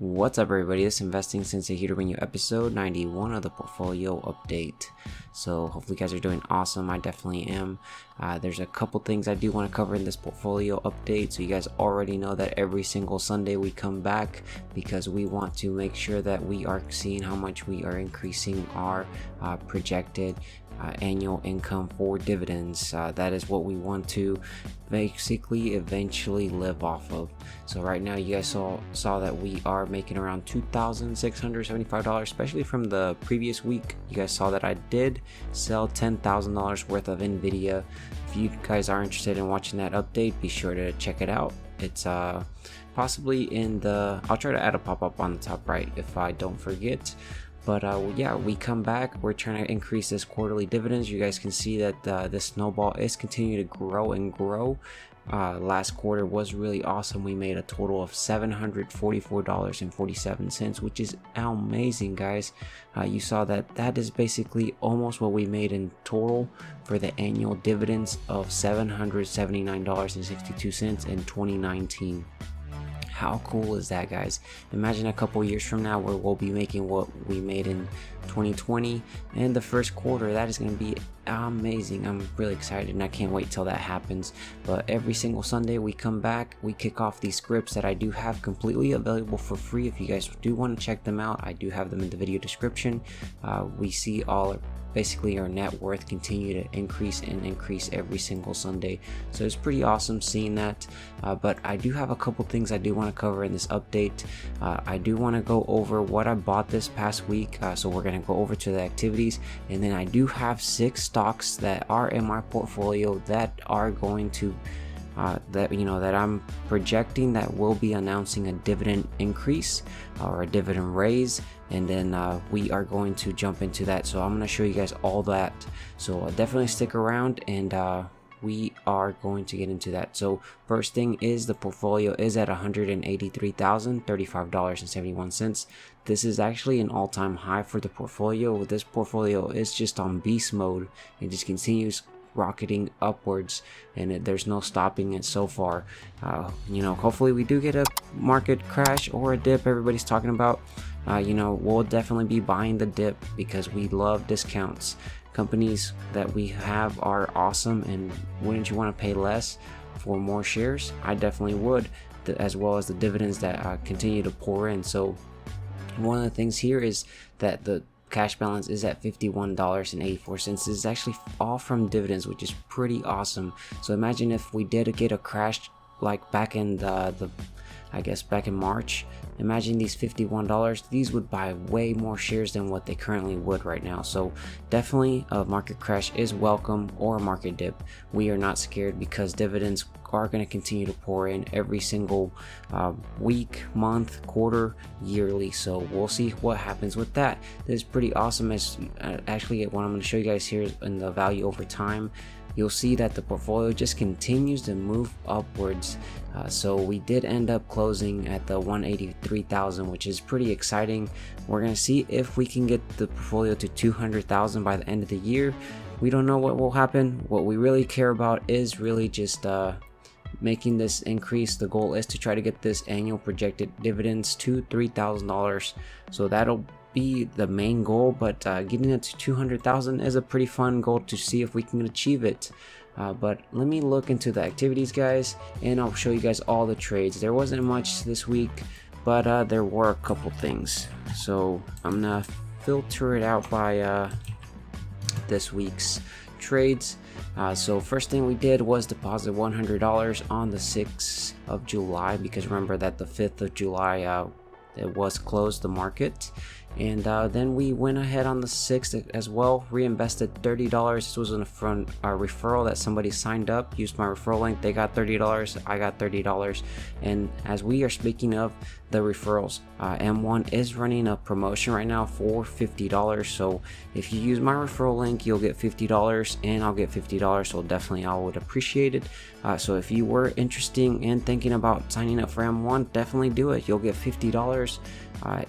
What's up, everybody? It's Investing Sensei here to bring you episode 91 of the portfolio update. So hopefully you guys are doing awesome. I definitely am. There's a couple things I do want to cover in this portfolio update. So you guys already know that every single Sunday we come back because we want to make sure that we are seeing how much we are increasing our projected annual income for dividends. That is what we want to basically eventually live off of. So right now you guys saw that we are making around $2,675, especially from the previous week. You guys saw that I did sell $10,000 worth of Nvidia. If you guys are interested in watching that update, be sure to check it out. It's possibly in the, I'll try to add a pop-up on the top right if I don't forget. But yeah, we come back. We're trying to increase this quarterly dividends. You guys can see that this snowball is continuing to grow and grow. Last quarter was really awesome. We made a total of $744.47, which is amazing, guys. You saw that that is basically almost what we made in total for the annual dividends of $779.62 in 2019. How cool is that, guys? Imagine a couple years from now where we'll be making what we made in 2020 and the first quarter. That is going to be amazing. I'm really excited and I can't wait till that happens. But every single Sunday we come back, we kick off these scripts that I do have completely available for free. If you guys do want to check them out, I do have them in the video description. We see basically our net worth continue to increase and increase every single Sunday. So it's pretty awesome seeing that. But I do have a couple things I do want to cover in this update. I do want to go over what I bought this past week. So we're going to go over to the activities, and then I do have 6 stocks that are in my portfolio that are going to that I'm projecting that we'll be announcing a dividend increase or a dividend raise, and then we are going to jump into that. So I'm going to show you guys all that, so definitely stick around and we are going to get into that. So first thing is the portfolio is at $183,035.71. This is actually an all-time high for the portfolio. This portfolio is just on beast mode. It just continues rocketing upwards, and there's no stopping it so far. Hopefully we do get a market crash or a dip everybody's talking about. We'll definitely be buying the dip because we love discounts. Companies that we have are awesome, and wouldn't you want to pay less for more shares? I definitely would, as well as the dividends that continue to pour in. So one of the things here is that the cash balance is at $51.84. This is actually all from dividends, which is pretty awesome. So imagine if we did get a crash like back in back in March. Imagine these $51, these would buy way more shares than what they currently would right now. So definitely a market crash is welcome, or a market dip. We are not scared because dividends are going to continue to pour in every single week, month, quarter, yearly. So we'll see what happens with that. This is pretty awesome. As actually what I'm going to show you guys here in the value over time, you'll see that the portfolio just continues to move upwards. So we did end up closing at the 183,000, which is pretty exciting. We're going to see if we can get the portfolio to 200,000 by the end of the year. We don't know what will happen. What we really care about is really just making this increase. The goal is to try to get this annual projected dividends to $3,000. So that'll be the main goal, but getting it to 200,000 is a pretty fun goal to see if we can achieve it. But let me look into the activities, guys, and I'll show you guys all the trades. There wasn't much this week, but there were a couple things. So I'm gonna filter it out by this week's trades. So first thing we did was deposit $100 on the 6th of July, because remember that the 5th of July it was closed, the market. And then we went ahead on the 6th as well, reinvested $30. This was in a referral that somebody signed up, used my referral link. They got $30, I got $30. And as we are speaking of the referrals, M1 is running a promotion right now for $50. So if you use my referral link, you'll get $50 and I'll get $50. So definitely I would appreciate it. So if you were interested in thinking about signing up for M1, definitely do it. You'll get $50.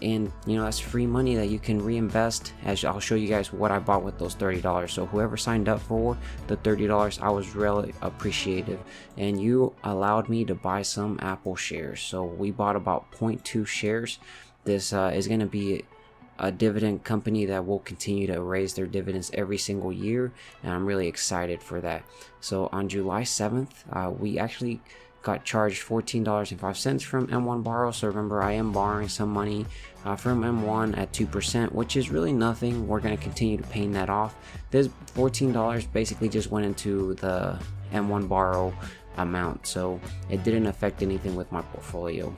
And that's free money that you can reinvest, as I'll show you guys what I bought with those $30. So whoever signed up for the $30, I was really appreciative, and you allowed me to buy some Apple shares. So we bought about 0.2 shares. This is going to be a dividend company that will continue to raise their dividends every single year, and I'm really excited for that. So on July 7th, we actually got charged $14.05 from M1 Borrow. So remember, I am borrowing some money from M1 at 2%, which is really nothing. We're going to continue to paying that off. This $14 basically just went into the M1 Borrow amount, so it didn't affect anything with my portfolio.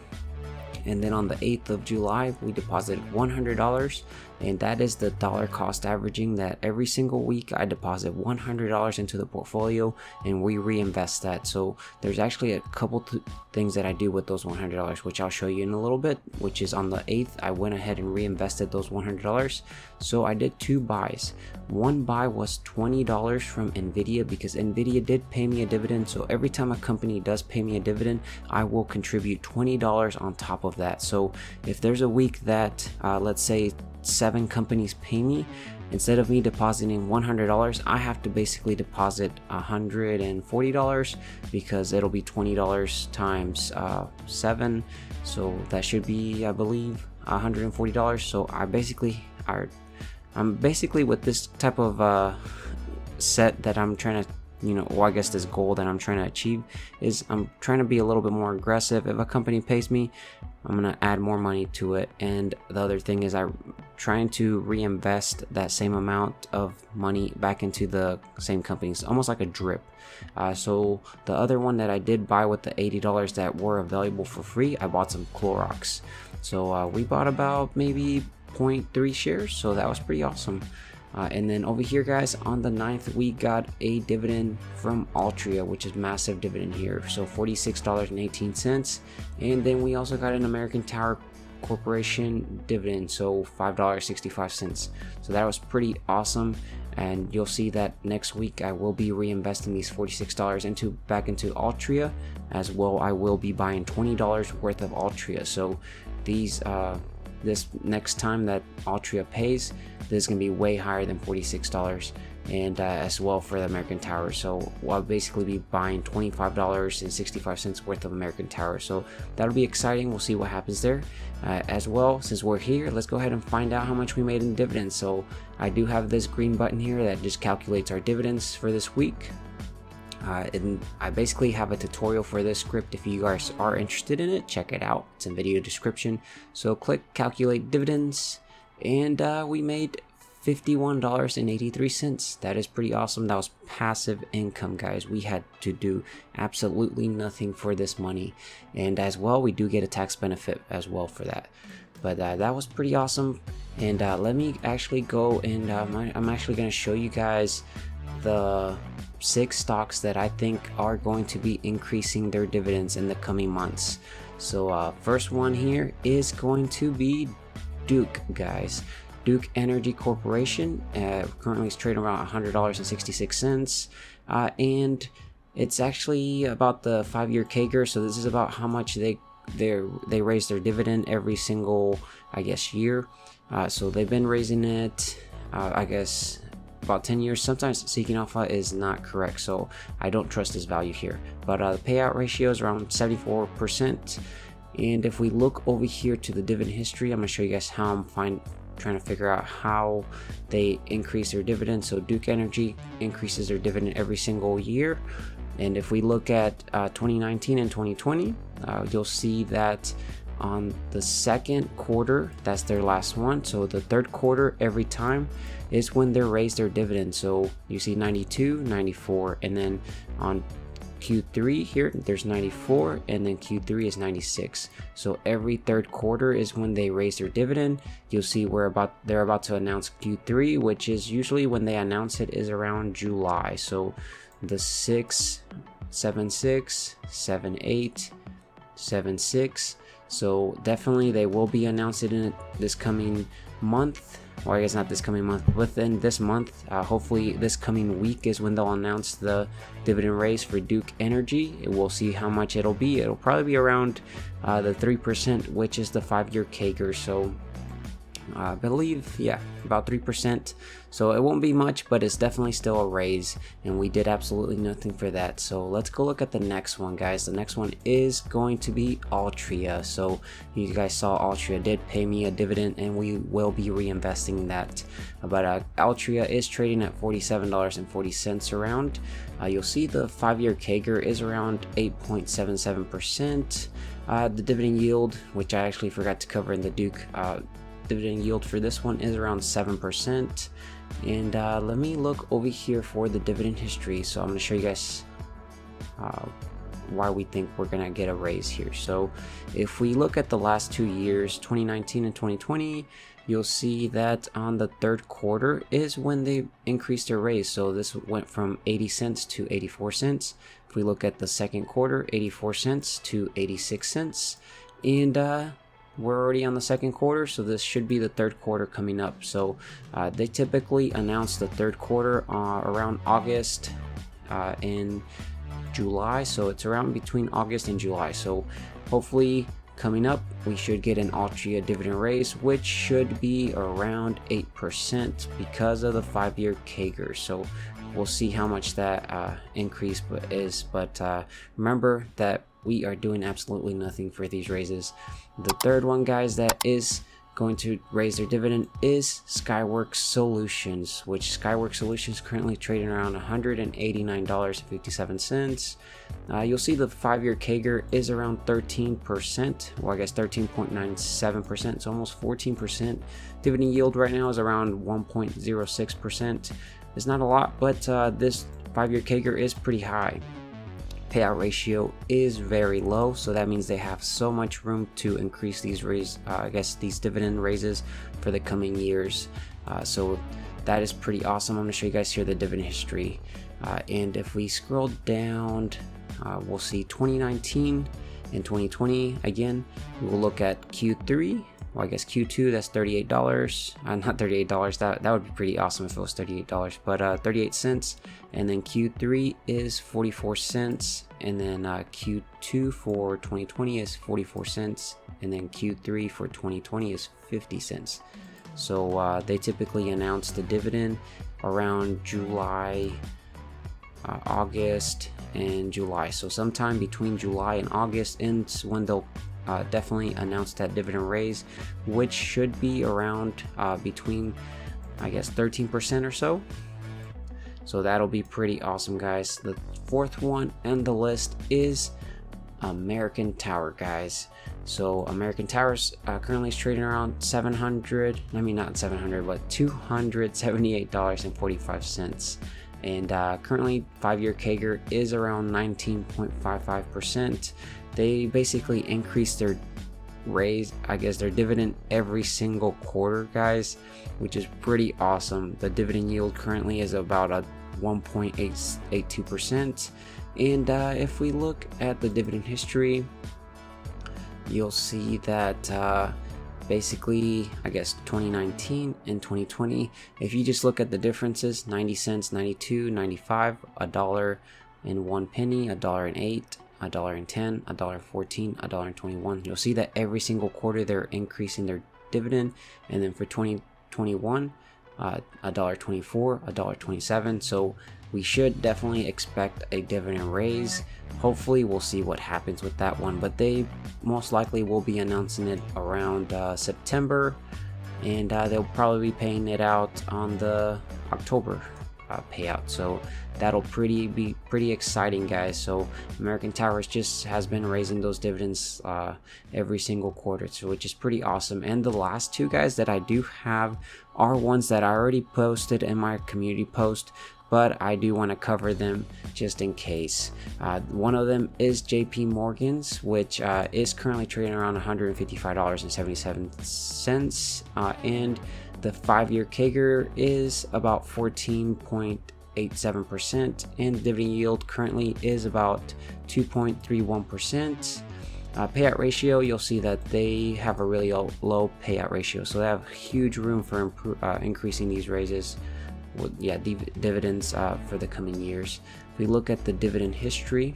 And then on the 8th of July, we deposited $100, and that is the dollar cost averaging, that every single week I deposit $100 into the portfolio and we reinvest that. So there's actually a couple things that I do with those $100, which I'll show you in a little bit, which is on the 8th, I went ahead and reinvested those $100. So I did two buys. One buy was $20 from Nvidia, because Nvidia did pay me a dividend. So every time a company does pay me a dividend, I will contribute $20 on top of that. So if there's a week that let's say 7 companies pay me, instead of me depositing $100, I have to basically deposit $140, because it'll be $20 times 7, so that should be, I believe, $140. So I'm basically with this type of set that I'm trying to, well, I guess this goal that I'm trying to achieve is I'm trying to be a little bit more aggressive. If a company pays me, I'm going to add more money to it. And the other thing is I'm trying to reinvest that same amount of money back into the same companies, almost like a drip. So the other one that I did buy with the $80 that were available for free, I bought some Clorox. So we bought about maybe 0.3 shares, so that was pretty awesome. And then over here, guys, on the 9th, we got a dividend from Altria, which is massive dividend here. So $46.18. And then we also got an American Tower Corporation dividend, so $5.65. So that was pretty awesome. And you'll see that next week I will be reinvesting these $46 back into Altria. As well, I will be buying $20 worth of Altria. So these this next time that Altria pays, this is going to be way higher than $46, and as well for the American Tower. So I'll basically be buying $25.65 worth of American Tower. So that'll be exciting. We'll see what happens there. As well, since we're here, let's go ahead and find out how much we made in dividends. So I do have this green button here that just calculates our dividends for this week. And I basically have a tutorial for this script. If you guys are interested in it, check it out. It's in video description. So click calculate dividends, and we made $51.83. That is pretty awesome. That was passive income, guys. We had to do absolutely nothing for this money, and as well, we do get a tax benefit as well for that. But that was pretty awesome. And let me actually go and I'm actually going to show you guys the 6 stocks that I think are going to be increasing their dividends in the coming months. So first one here is going to be Duke, guys. Duke Energy Corporation currently is trading around $100.66, and it's actually about the 5-year CAGR. So this is about how much they raise their dividend every single, I guess, year. So they've been raising it, I guess, about 10 years. Sometimes Seeking Alpha is not correct, so I don't trust this value here. But the payout ratio is around 74%. And if we look over here to the dividend history, I'm going to show you guys how I'm trying to figure out how they increase their dividend. So Duke Energy increases their dividend every single year. And if we look at 2019 and 2020, you'll see that on the second quarter, that's their last one. So the third quarter every time is when they raise their dividend. So you see 92, 94, and then on Q3 here there's 94, and then Q3 is 96. So every third quarter is when they raise their dividend. You'll see they're about to announce Q3, which is usually when they announce it is around July. So the 6, 7, 6, 7, 8, 7, 6. So definitely they will be announcing it this coming month. Well, I guess not this coming month, within this month. Hopefully this coming week is when they'll announce the dividend raise for Duke Energy. We'll see how much it'll be. It'll probably be around the 3%, which is the 5-year CAGR. So I believe, yeah, about 3%. So it won't be much, but it's definitely still a raise, and we did absolutely nothing for that. So let's go look at the next one, guys. The next one is going to be Altria. So you guys saw Altria did pay me a dividend, and we will be reinvesting that. But Altria is trading at $47.40 around. You'll see the 5-year CAGR is around 8.77%. The dividend yield, which I actually forgot to cover in the Duke, dividend yield for this one is around 7%. And let me look over here for the dividend history. So I'm going to show you guys why we think we're going to get a raise here. So if we look at the last 2 years, 2019 and 2020, you'll see that on the third quarter is when they increased their raise. So this went from 80 cents to 84 cents. If we look at the second quarter, 84 cents to 86 cents. And we're already on the second quarter, so this should be the third quarter coming up. So they typically announce the third quarter around August and July. So it's around between August and July. So hopefully coming up, we should get an Altria dividend raise, which should be around 8% because of the 5-year CAGR. So we'll see how much that increase is. But remember that we are doing absolutely nothing for these raises. The third one, guys, that is going to raise their dividend is Skyworks Solutions, which Skyworks Solutions currently trading around $189.57. You'll see the 5-year CAGR is around 13%, well, I guess 13.97%, it's almost 14%. Dividend yield right now is around 1.06%. It's not a lot, but this 5-year CAGR is pretty high. Payout ratio is very low, so that means they have so much room to increase these these dividend raises for the coming years. So that is pretty awesome. I'm going to show you guys here the dividend history, and if we scroll down, we'll see 2019 and 2020 again. We'll look at Q3. Well, I guess Q2, that's $38. Not $38. That would be pretty awesome if it was $38. But 38 cents. And then Q3 is 44 cents. And then Q2 for 2020 is 44 cents. And then Q3 for 2020 is 50 cents. So they typically announce the dividend around July, August, and July. So sometime between July and August is when they'll definitely announce that dividend raise, which should be around between, I guess, 13% or so. So that'll be pretty awesome, guys. The fourth one on the list is American Tower, guys. So American Tower's currently is trading around $278.45. And currently 5-year CAGR is around 19.55%. They basically increase their raise, I guess, their dividend every single quarter, guys, which is pretty awesome. The dividend yield currently is about a 1.82%. And if we look at the dividend history, you'll see that basically, I guess, 2019 and 2020, if you just look at the differences, 90 cents, 92, 95, $1.01, $1.08, $1.10, $1.14, $1.21. You'll see that every single quarter they're increasing their dividend. And then for 2021, $1.24, $1.27. So we should definitely expect a dividend raise. Hopefully we'll see what happens with that one, but they most likely will be announcing it around September, and they'll probably be paying it out on the October payout. So that'll be pretty exciting, guys. So American Towers just has been raising those dividends every single quarter, so which is pretty awesome. And the last two, guys, that I do have are ones that I already posted in my community post, but I do want to cover them just in case. One of them is JP Morgan's, which is currently trading around $155.77, and the 5-year CAGR is about 14.87%, and dividend yield currently is about 2.31%. Payout ratio, you'll see that they have a really low payout ratio, so they have huge room for increasing these raises. Well, yeah, dividends for the coming years. If we look at the dividend history,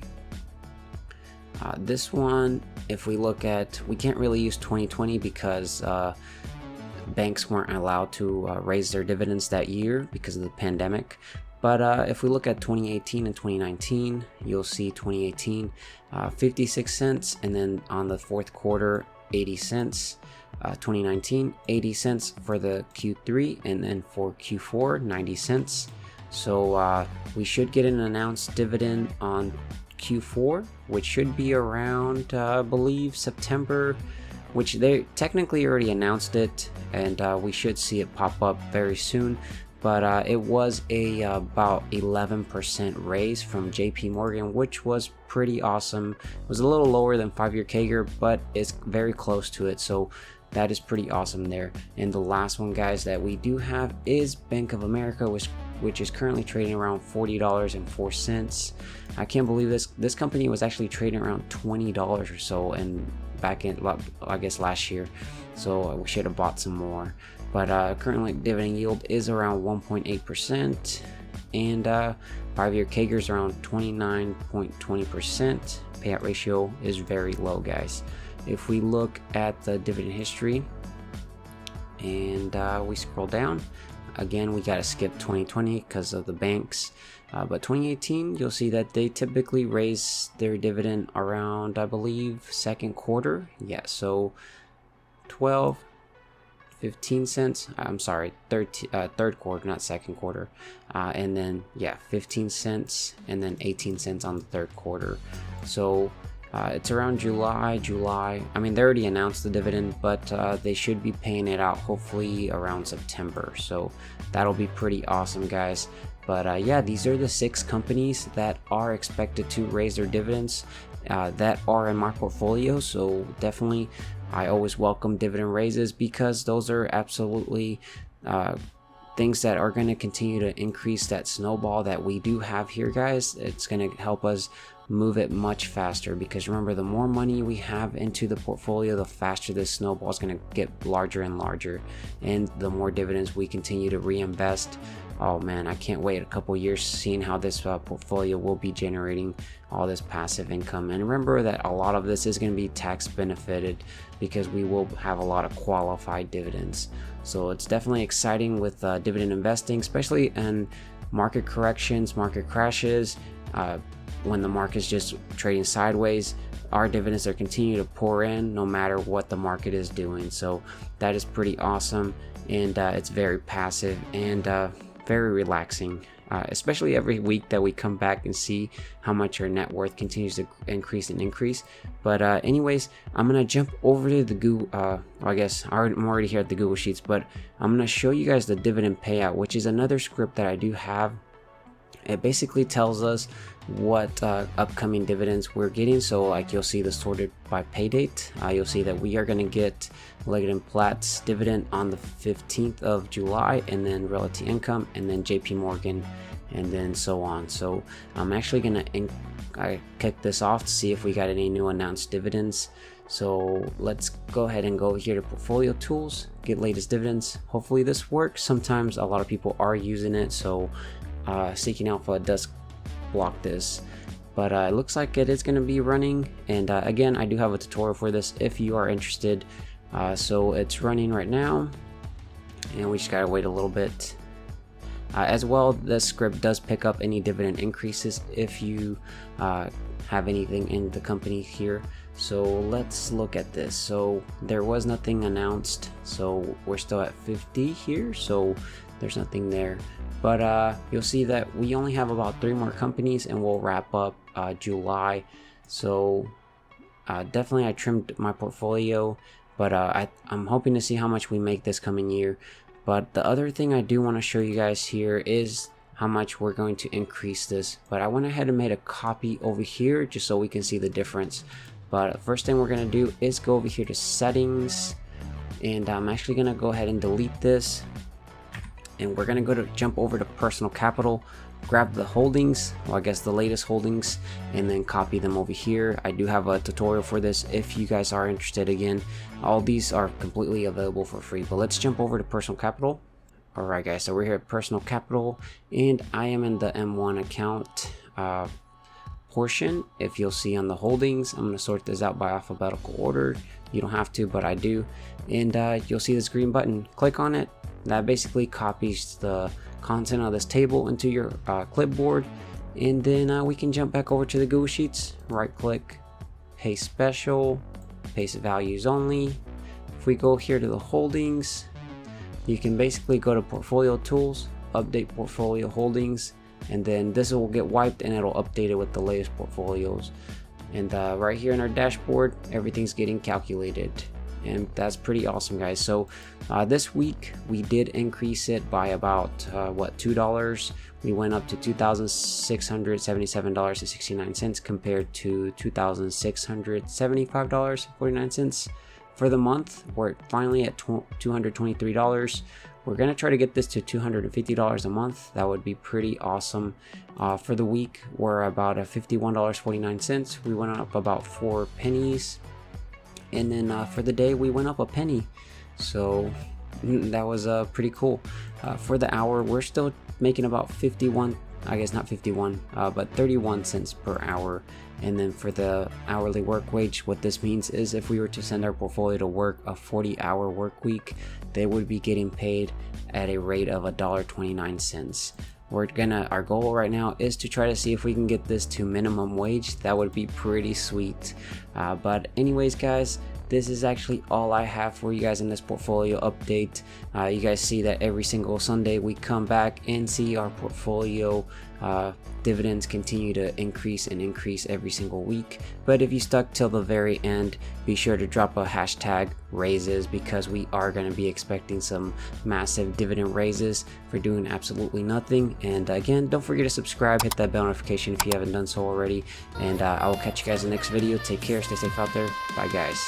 this one, if we look at, we can't really use 2020 because banks weren't allowed to raise their dividends that year because of the pandemic. But if we look at 2018 and 2019, you'll see 2018 56 cents, and then on the fourth quarter 80 cents. 2019 80 cents for the Q3, and then for Q4 90 cents. So we should get an announced dividend on Q4, which should be around I believe September, which they technically already announced it, and we should see it pop up very soon. But it was a about 11% raise from JP Morgan, which was pretty awesome. It was a little lower than 5-year CAGR, but it's very close to it, so that is pretty awesome there. And the last one, guys, that we do have is Bank of America, which is currently trading around $40.04. I can't believe this company was actually trading around $20 or so, and back in, I guess, last year, so we should have bought some more. But currently dividend yield is around 1.8%, and 5-year CAGR is around 29.20%. Payout ratio is very low, guys. If we look at the dividend history and we scroll down, again, we gotta skip 2020 because of the banks, but 2018, you'll see that they typically raise their dividend around, I believe, second quarter. Yeah, so 12, 15 cents, I'm sorry, third quarter, not second quarter, and then yeah, 15 cents, and then 18 cents on the third quarter. So it's around July. I mean, they already announced the dividend, but they should be paying it out hopefully around September, so that'll be pretty awesome, guys. But yeah, these are the 6 companies that are expected to raise their dividends that are in my portfolio. So definitely, I always welcome dividend raises because those are absolutely things that are going to continue to increase that snowball that we do have here, guys. It's going to help us move it much faster, because remember, the more money we have into the portfolio, the faster this snowball is going to get larger and larger, and the more dividends we continue to reinvest. Oh man, I can't wait a couple years seeing how this portfolio will be generating all this passive income. And remember that a lot of this is going to be tax benefited because we will have a lot of qualified dividends. So it's definitely exciting with dividend investing, especially in market corrections, market crashes, when the market's just trading sideways. Our dividends are continue to pour in no matter what the market is doing. So that is pretty awesome, and it's very passive and very relaxing, especially every week that we come back and see how much our net worth continues to increase and increase. But anyways, I'm gonna jump over to the Google, I guess I'm already here at the Google Sheets, but I'm gonna show you guys the dividend payout, which is another script that I do have. It basically tells us what upcoming dividends we're getting. So like, you'll see the sorted by pay date. You'll see that we are going to get Leggett & Platt's dividend on the 15th of July, and then Realty Income, and then JP Morgan, and then so on. So I'm actually going to kick this off to see if we got any new announced dividends. So let's go ahead and go here to portfolio tools, get latest dividends. Hopefully this works. Sometimes a lot of people are using it, so seeking alpha does block this, but it looks like it is going to be running. And again, I do have a tutorial for this if you are interested. So it's running right now, and we just gotta wait a little bit. As well, this script does pick up any dividend increases if you have anything in the company here. So let's look at this. So there was nothing announced, so we're still at 50 here, so there's nothing there. But you'll see that we only have about 3 more companies, and we'll wrap up July. So definitely I trimmed my portfolio, but I'm hoping to see how much we make this coming year. But the other thing I do want to show you guys here is how much we're going to increase this. But I went ahead and made a copy over here just so we can see the difference. But first thing we're going to do is go over here to settings, and I'm actually going to go ahead and delete this. And we're going to jump over to personal capital, grab the holdings, well, I guess the latest holdings, and then copy them over here. I do have a tutorial for this if you guys are interested. Again, all these are completely available for free, but let's jump over to personal capital. Alright guys, so we're here at personal capital, and I am in the M1 account. portion, if you'll see on the holdings, I'm going to sort this out by alphabetical order. You don't have to, but I do. And you'll see this green button. Click on it. That basically copies the content of this table into your clipboard. And then we can jump back over to the Google Sheets. Right click, paste special, paste values only. If we go here to the holdings, you can basically go to portfolio tools, update portfolio holdings, and then this will get wiped and it'll update it with the latest portfolios. And right here in our dashboard, everything's getting calculated, and that's pretty awesome, guys. So this week we did increase it by about $2. We went up to $2,677.69 compared to $2,675.49. For the month, we're finally at $223. We're gonna try to get this to $250 a month. That would be pretty awesome. For the week, we're about at $51.49. We went up about 4 pennies, and then for the day we went up a penny. So that was pretty cool. For the hour, we're still making about 51. I guess not 51, but 31 cents per hour. And then for the hourly work wage, what this means is if we were to send our portfolio to work a 40-hour work week, they would be getting paid at a rate of $1.29. Our goal right now is to try to see if we can get this to minimum wage. That would be pretty sweet. But anyways, guys, this is actually all I have for you guys in this portfolio update. You guys see that every single Sunday we come back and see our portfolio dividends continue to increase and increase every single week. But if you stuck till the very end, be sure to drop a hashtag raises, because we are going to be expecting some massive dividend raises for doing absolutely nothing. And again, don't forget to subscribe, hit that bell notification if you haven't done so already, and I will catch you guys in the next video. Take care, stay safe out there. Bye, guys.